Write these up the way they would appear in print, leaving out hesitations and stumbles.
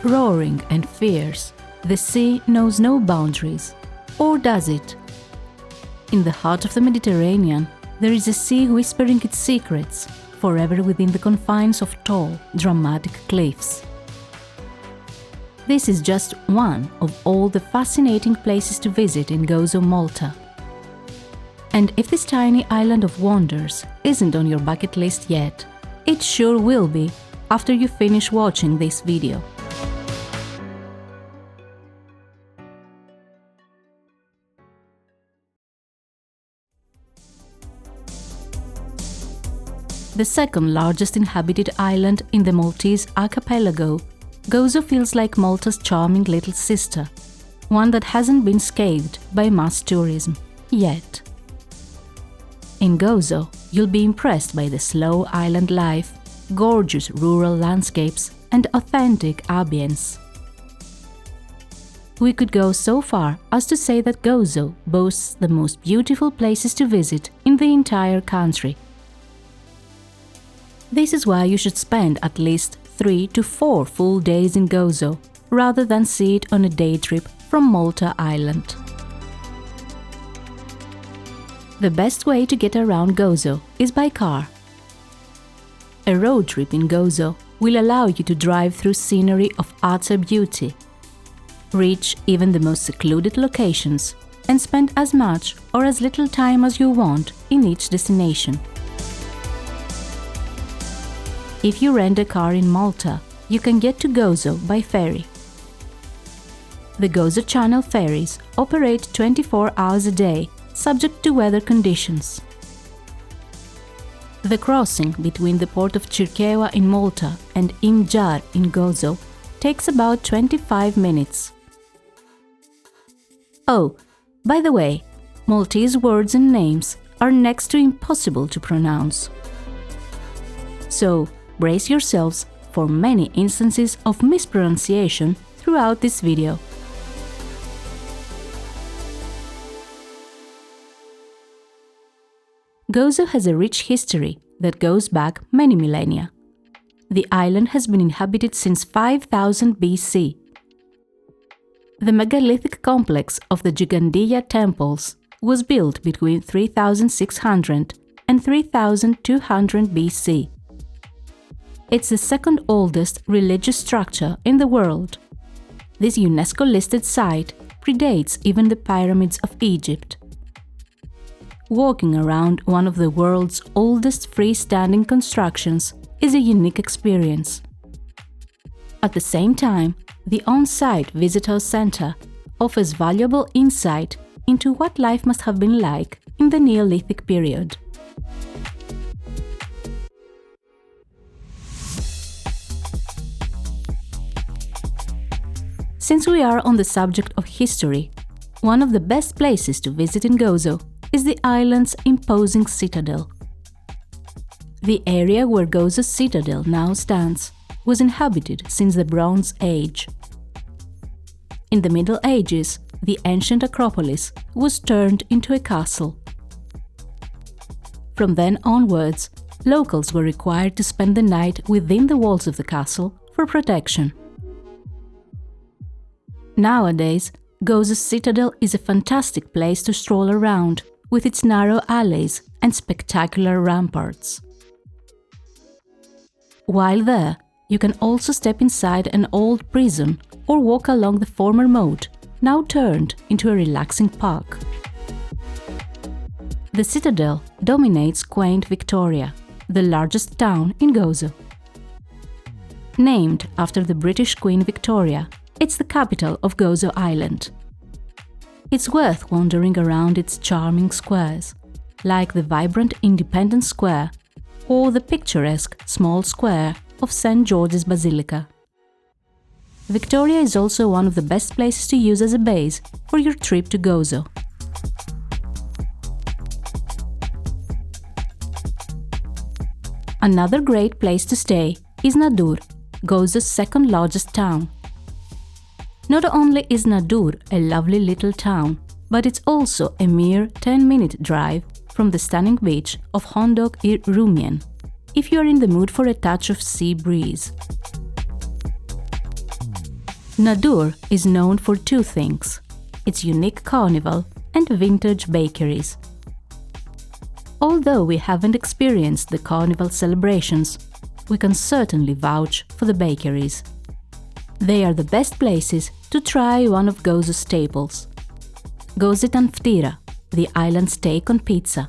Roaring and fierce, the sea knows no boundaries. Or does it? In the heart of the Mediterranean, there is a sea whispering its secrets, forever within the confines of tall, dramatic cliffs. This is just one of all the fascinating places to visit in Gozo Malta. And if this tiny island of wonders isn't on your bucket list yet, it sure will be after you finish watching this video. The second largest inhabited island in the Maltese archipelago, Gozo feels like Malta's charming little sister, one that hasn't been scathed by mass tourism yet. In Gozo, you'll be impressed by the slow island life, gorgeous rural landscapes, and authentic ambience. We could go so far as to say that Gozo boasts the most beautiful places to visit in the entire country. This is why you should spend at least 3 to 4 full days in Gozo, rather than see it on a day trip from Malta Island. The best way to get around Gozo is by car. A road trip in Gozo will allow you to drive through scenery of utter beauty, reach even the most secluded locations, and spend as much or as little time as you want in each destination. If you rent a car in Malta, you can get to Gozo by ferry. The Gozo Channel ferries operate 24 hours a day, subject to weather conditions. The crossing between the port of Circeua in Malta and Imjar in Gozo takes about 25 minutes. Oh, by the way, Maltese words and names are next to impossible to pronounce. So, brace yourselves for many instances of mispronunciation throughout this video. Gozo has a rich history that goes back many millennia. The island has been inhabited since 5000 BC. The megalithic complex of the Ggantija Temples was built between 3600 and 3200 BC. It's the second oldest religious structure in the world. This UNESCO-listed site predates even the pyramids of Egypt. Walking around one of the world's oldest freestanding constructions is a unique experience. At the same time, the on-site visitor center offers valuable insight into what life must have been like in the Neolithic period. Since we are on the subject of history, one of the best places to visit in Gozo is the island's imposing citadel. The area where Gozo's citadel now stands was inhabited since the Bronze Age. In the Middle Ages, the ancient Acropolis was turned into a castle. From then onwards, locals were required to spend the night within the walls of the castle for protection. Nowadays, Gozo's citadel is a fantastic place to stroll around, with its narrow alleys and spectacular ramparts. While there, you can also step inside an old prison or walk along the former moat, now turned into a relaxing park. The citadel dominates quaint Victoria, the largest town in Gozo. Named after the British Queen Victoria, it's the capital of Gozo Island. It's worth wandering around its charming squares, like the vibrant Independence Square or the picturesque small square of St. George's Basilica. Victoria is also one of the best places to use as a base for your trip to Gozo. Another great place to stay is Nadur, Gozo's second largest town. Not only is Nadur a lovely little town, but it's also a mere 10-minute drive from the stunning beach of Hondok-i-Rumien, if you are in the mood for a touch of sea breeze. Nadur is known for two things: its unique carnival and vintage bakeries. Although we haven't experienced the carnival celebrations, we can certainly vouch for the bakeries. They are the best places to try one of Gozo's staples: Gozo Malta, the island's take on pizza.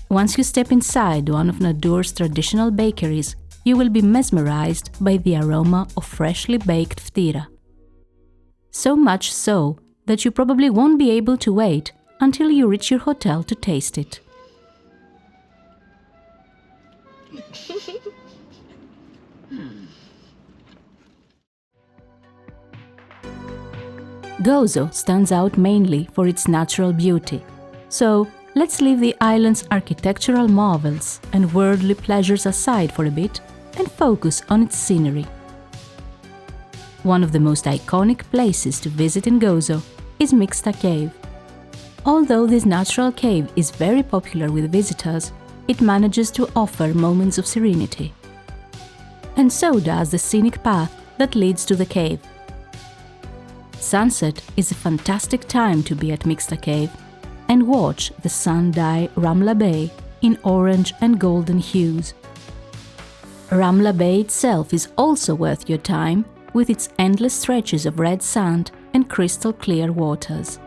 Once you step inside one of Nadur's traditional bakeries, you will be mesmerized by the aroma of freshly baked ftira. So much so that you probably won't be able to wait until you reach your hotel to taste it. Gozo stands out mainly for its natural beauty, so let's leave the island's architectural marvels and worldly pleasures aside for a bit and focus on its scenery. One of the most iconic places to visit in Gozo is Mixta Cave. Although this natural cave is very popular with visitors, it manages to offer moments of serenity. And so does the scenic path that leads to the cave. Sunset is a fantastic time to be at Mixta Cave and watch the sun dye Ramla Bay in orange and golden hues. Ramla Bay itself is also worth your time, with its endless stretches of red sand and crystal clear waters.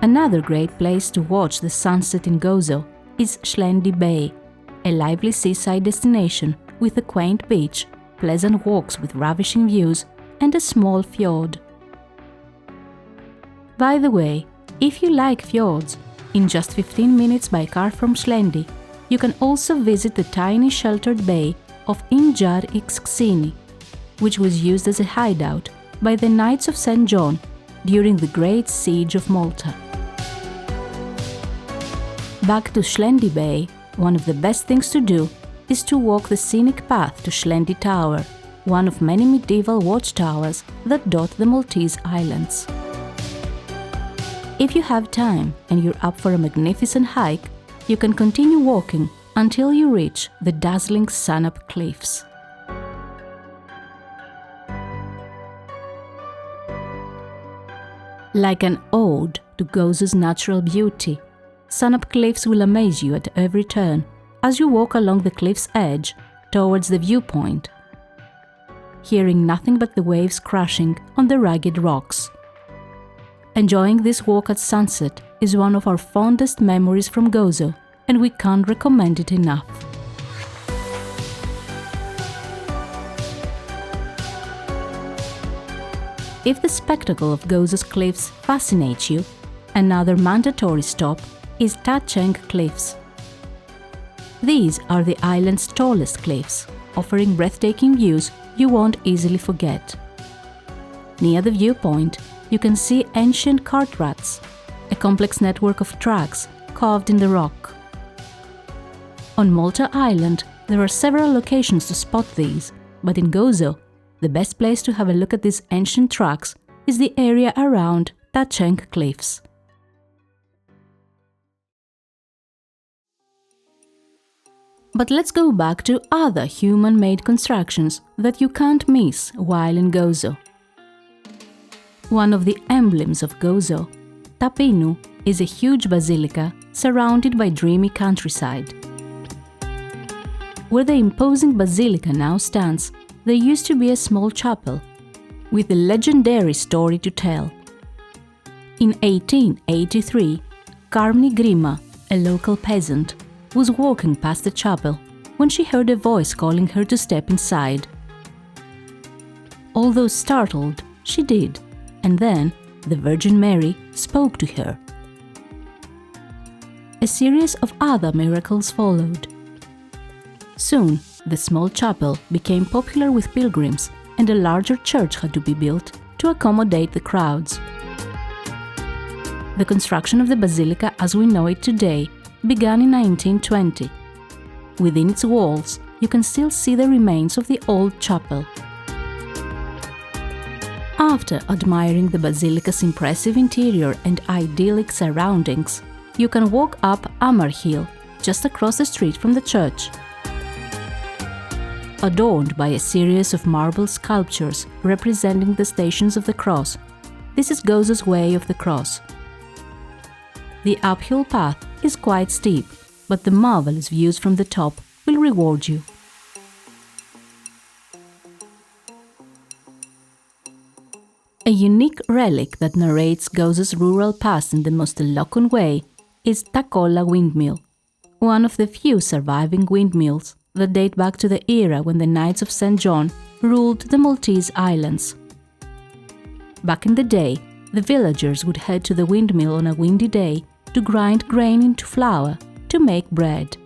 Another great place to watch the sunset in Gozo is Xlendi Bay, a lively seaside destination with a quaint beach, pleasant walks with ravishing views, and a small fjord. By the way, if you like fjords, in just 15 minutes by car from Xlendi, you can also visit the tiny sheltered bay of Xwejni, which was used as a hideout by the Knights of St. John during the Great Siege of Malta. Back to Xlendi Bay, one of the best things to do is to walk the scenic path to Xlendi Tower, one of many medieval watchtowers that dot the Maltese islands. If you have time and you're up for a magnificent hike, you can continue walking until you reach the dazzling Sanap Cliffs. Like an ode to Gozo's natural beauty, Sanap Cliffs will amaze you at every turn as you walk along the cliff's edge towards the viewpoint, hearing nothing but the waves crashing on the rugged rocks. Enjoying this walk at sunset is one of our fondest memories from Gozo, and we can't recommend it enough. If the spectacle of Gozo's cliffs fascinates you, another mandatory stop is Dahlet Cliffs. These are the island's tallest cliffs, offering breathtaking views you won't easily forget. Near the viewpoint, you can see ancient cart ruts, a complex network of tracks carved in the rock. On Malta Island, there are several locations to spot these, but in Gozo, the best place to have a look at these ancient tracks is the area around Dahlet Cliffs. But let's go back to other human-made constructions that you can't miss while in Gozo. One of the emblems of Gozo, Comino, is a huge basilica surrounded by dreamy countryside. Where the imposing basilica now stands, there used to be a small chapel with a legendary story to tell. In 1883, Carmini Grima, a local peasant, was walking past the chapel when she heard a voice calling her to step inside. Although startled, she did, and then the Virgin Mary spoke to her. A series of other miracles followed. Soon, the small chapel became popular with pilgrims, and a larger church had to be built to accommodate the crowds. The construction of the basilica as we know it today began in 1920. Within its walls, you can still see the remains of the old chapel. After admiring the basilica's impressive interior and idyllic surroundings, you can walk up Amar Hill, just across the street from the church. Adorned by a series of marble sculptures representing the Stations of the Cross, this is Gozo's Way of the Cross. The uphill path is quite steep, but the marvelous views from the top will reward you. A unique relic that narrates Gozo's rural past in the most eloquent way is Takola Windmill, one of the few surviving windmills that date back to the era when the Knights of St. John ruled the Maltese islands. Back in the day, the villagers would head to the windmill on a windy day to grind grain into flour to make bread.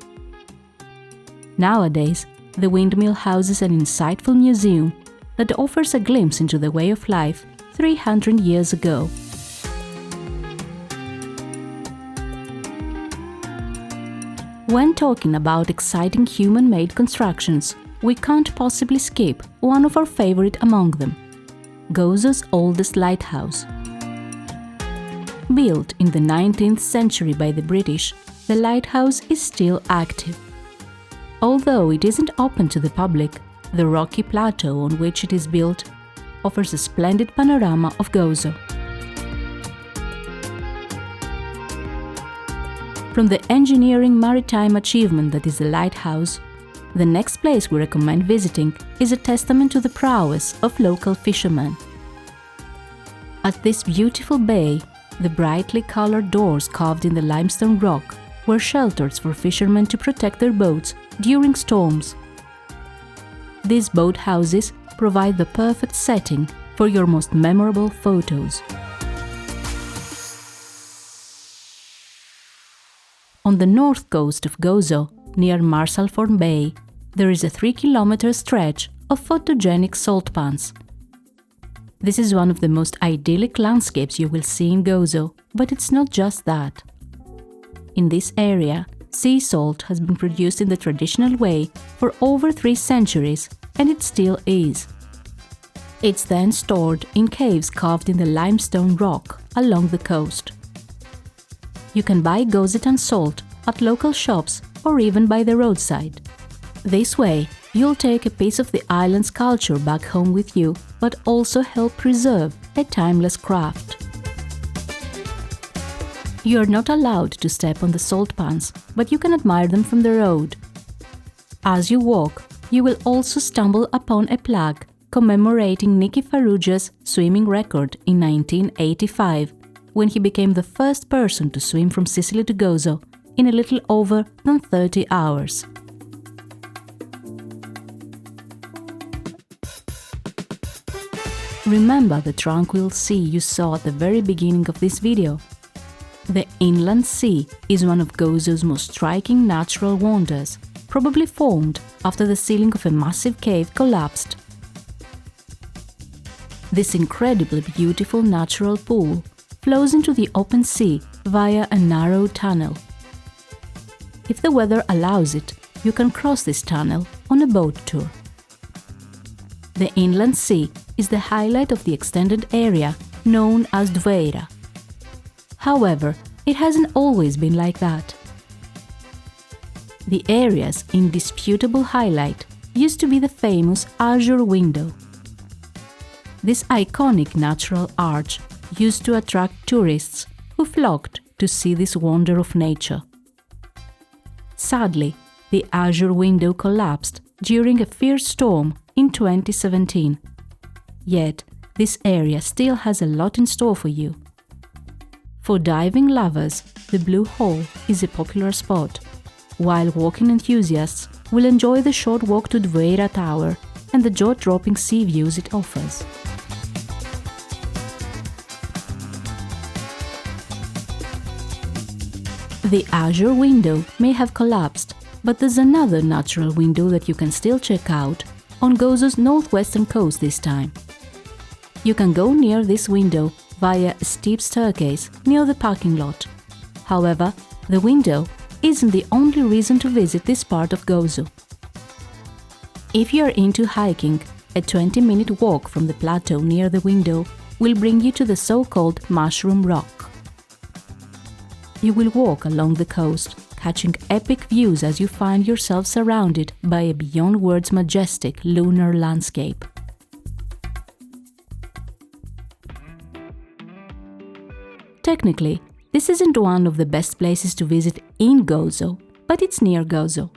Nowadays, the windmill houses an insightful museum that offers a glimpse into the way of life 300 years ago. When talking about exciting human-made constructions, we can't possibly skip one of our favorite among them, Gozo's oldest lighthouse. Built in the 19th century by the British, the lighthouse is still active. Although it isn't open to the public, the rocky plateau on which it is built offers a splendid panorama of Gozo. From the engineering maritime achievement that is the lighthouse, the next place we recommend visiting is a testament to the prowess of local fishermen. At this beautiful bay, the brightly colored doors carved in the limestone rock were shelters for fishermen to protect their boats during storms. These boathouses provide the perfect setting for your most memorable photos. On the north coast of Gozo, near Marsalforn Bay, there is a 3-kilometer stretch of photogenic salt pans. This is one of the most idyllic landscapes you will see in Gozo, but it's not just that. In this area, sea salt has been produced in the traditional way for over 3 centuries, and it still is. It's then stored in caves carved in the limestone rock along the coast. You can buy Gozitan salt at local shops or even by the roadside. This way, you'll take a piece of the island's culture back home with you, but also help preserve a timeless craft. You are not allowed to step on the salt pans, but you can admire them from the road. As you walk, you will also stumble upon a plaque commemorating Niki Farrugia's swimming record in 1985, when he became the first person to swim from Sicily to Gozo in a little over than 30 hours. Remember the tranquil sea you saw at the very beginning of this video? The inland sea is one of Gozo's most striking natural wonders, probably formed after the ceiling of a massive cave collapsed. This incredibly beautiful natural pool flows into the open sea via a narrow tunnel. If the weather allows it, you can cross this tunnel on a boat tour. The inland sea is the highlight of the extended area known as Dwejra. However, it hasn't always been like that. The area's indisputable highlight used to be the famous Azure Window. This iconic natural arch used to attract tourists who flocked to see this wonder of nature. Sadly, the Azure Window collapsed during a fierce storm in 2017. Yet, this area still has a lot in store for you. For diving lovers, the Blue Hole is a popular spot, while walking enthusiasts will enjoy the short walk to Dwejra Tower and the jaw-dropping sea views it offers. The Azure Window may have collapsed, but there's another natural window that you can still check out on Gozo's northwestern coast this time. You can go near this window via a steep staircase near the parking lot. However, the window isn't the only reason to visit this part of Gozo. If you're into hiking, a 20-minute walk from the plateau near the window will bring you to the so-called Mushroom Rock. You will walk along the coast, catching epic views as you find yourself surrounded by a beyond words majestic lunar landscape. Technically, this isn't one of the best places to visit in Gozo, but it's near Gozo.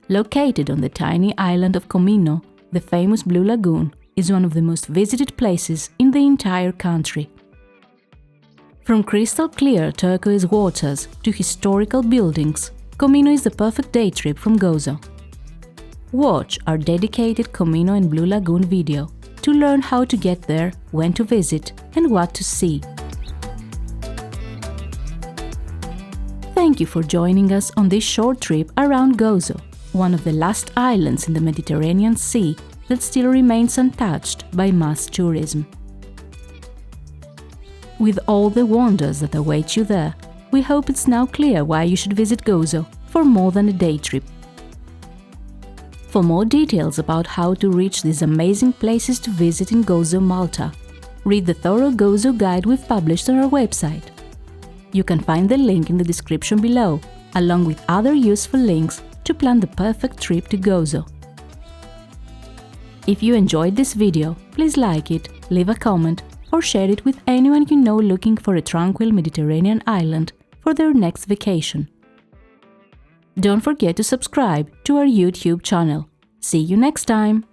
Located on the tiny island of Comino, the famous Blue Lagoon is one of the most visited places in the entire country. From crystal clear turquoise waters to historical buildings, Comino is the perfect day trip from Gozo. Watch our dedicated Comino and Blue Lagoon video to learn how to get there, when to visit, and what to see. Thank you for joining us on this short trip around Gozo, one of the last islands in the Mediterranean Sea that still remains untouched by mass tourism. With all the wonders that await you there, we hope it's now clear why you should visit Gozo for more than a day trip. For more details about how to reach these amazing places to visit in Gozo Malta, read the thorough Gozo guide we've published on our website. You can find the link in the description below, along with other useful links to plan the perfect trip to Gozo. If you enjoyed this video, please like it, leave a comment, or share it with anyone you know looking for a tranquil Mediterranean island for their next vacation. Don't forget to subscribe to our YouTube channel. See you next time!